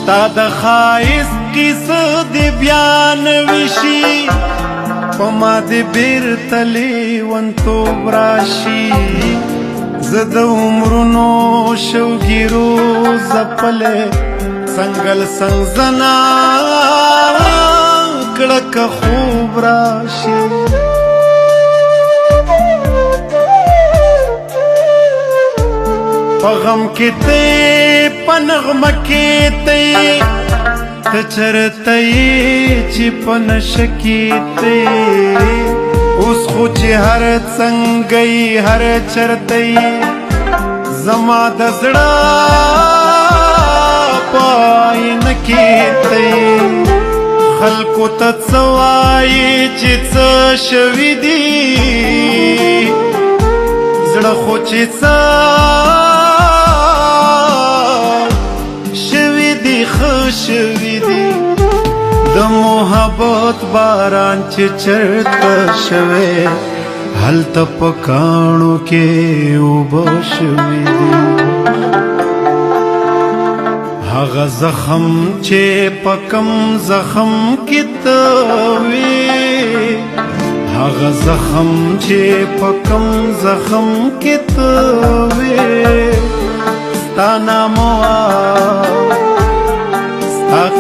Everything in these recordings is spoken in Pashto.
ستا د ښایست کیسه دې بیان وشي په ما دې بیرته لیونتوب راشي زه د عمرونو شوګیرو ځپلی څنګل څنګ زنا کړه که خوب راشي په غم کې ته یې په نغمه کې ته یې ته چرته یې چې په نشه کې ته یې اوس خو چې هر څنګه یې هر چرته یې زما د زړه په آینه کې ته یې خلکو ته څه وایې چې څه شوي دي زړه خو چې څه شوی دی د محبت باران چې چرته شوی هلته په کاڼو کې اوبه شوي دي هغه زخم چې په کم زخم کې ته وې هغه زخم چې په کم زخم کې ته وې ستا نام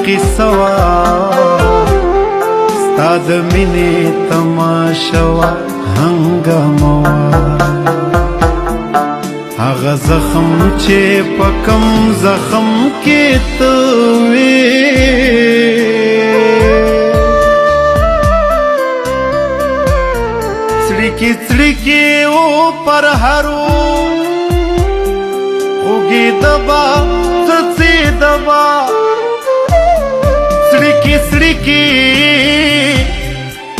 قصه وا ستا د مینې تماشه وا هنګامه وا هغه زخم چې په کم زخم کې ته وې څړیکې څړیکې و پر هرو خوږې دبا څڅې دبا سڑکی سڑکی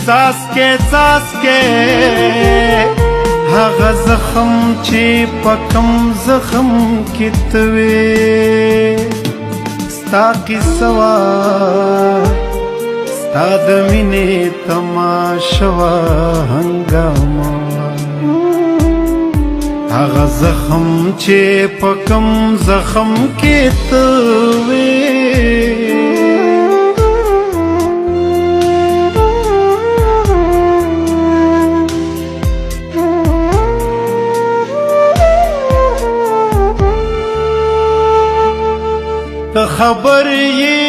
څاڅکې څاڅکې هغه زخم چې په کم زخم کې ته وې ستا قصه وا ستا د مینې تماشه وا هنګامه هغه زخم چې په کم زخم کې ته وې خبر یې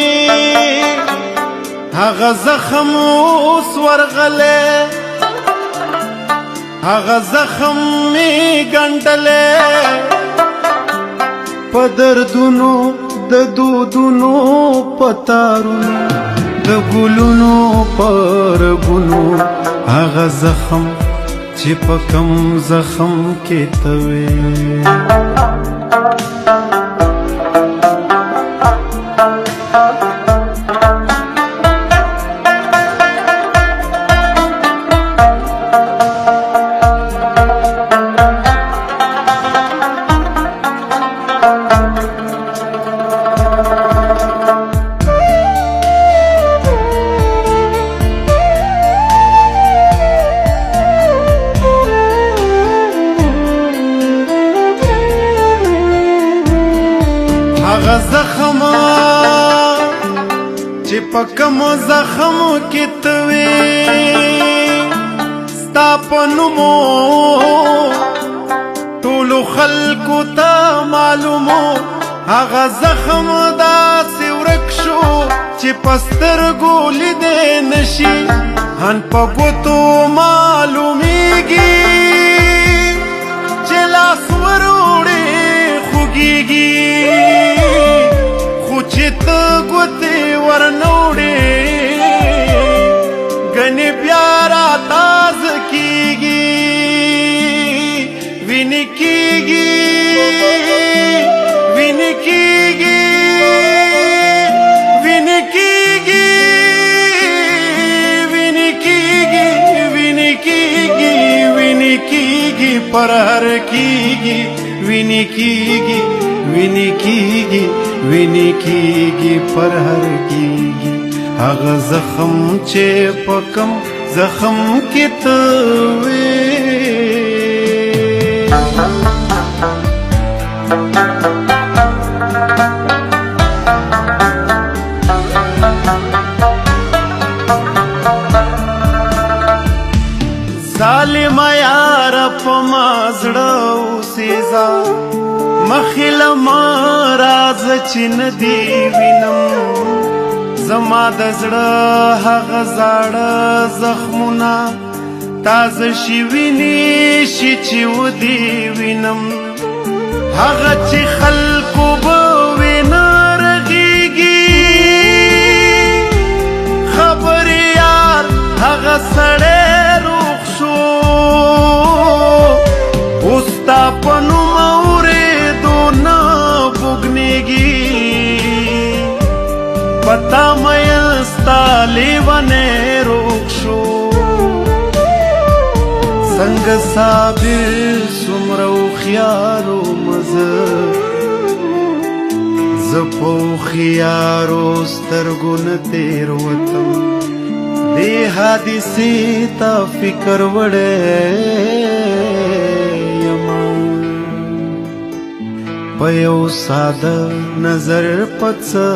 هغه زخم اوس ورغلی هغه زخم می ګنډلی په دردونو د دودونو په تارونو د ګلونو په رګونو هغه زخم چې په کم زخم کې ته وې هغه زخم چې په کوم زخم کې ته وې ستا په نومو ټولو خلکو ته معلومو هغه زخم داسې ورک شو چې په سترګو لیدی نشي ان په ګوتو معلومیږي چې لاس وروړې خوږیږي چې ته ګوتې ورنوړې ګنې بیا راتازه کېږي وینې کېږي وینې کېږي وینې کېږي وینې کېږي وینې کېږي وینې کېږي پر هر کېږي وینې کېږي وینې کېږي وینې کېږي پر هر کېږي هغه زخم چې په کم زخم کې ته وې پما زړه اوسېزا مخله ما راز چې ندی وینم زما د زړه هغه زاړه زخمونه تازه شي ویني شي چې ودی وینم هغه چې خلکو به وینا رغېږي خبر یار هغه سړی روغ شو اوس تا په نوم اورېدو نه بوږنېږي پتا مین ستا لیونی روغ شو څنګه صابر څومره هوښیارو مزه زه په هوښیارو سترګو نه تېروتم دې حادثې ته فکر وړی یمه په یو ساده نظر په څه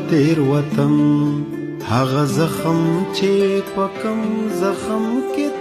تېروتم هغه زخم چې په کوم زخم کې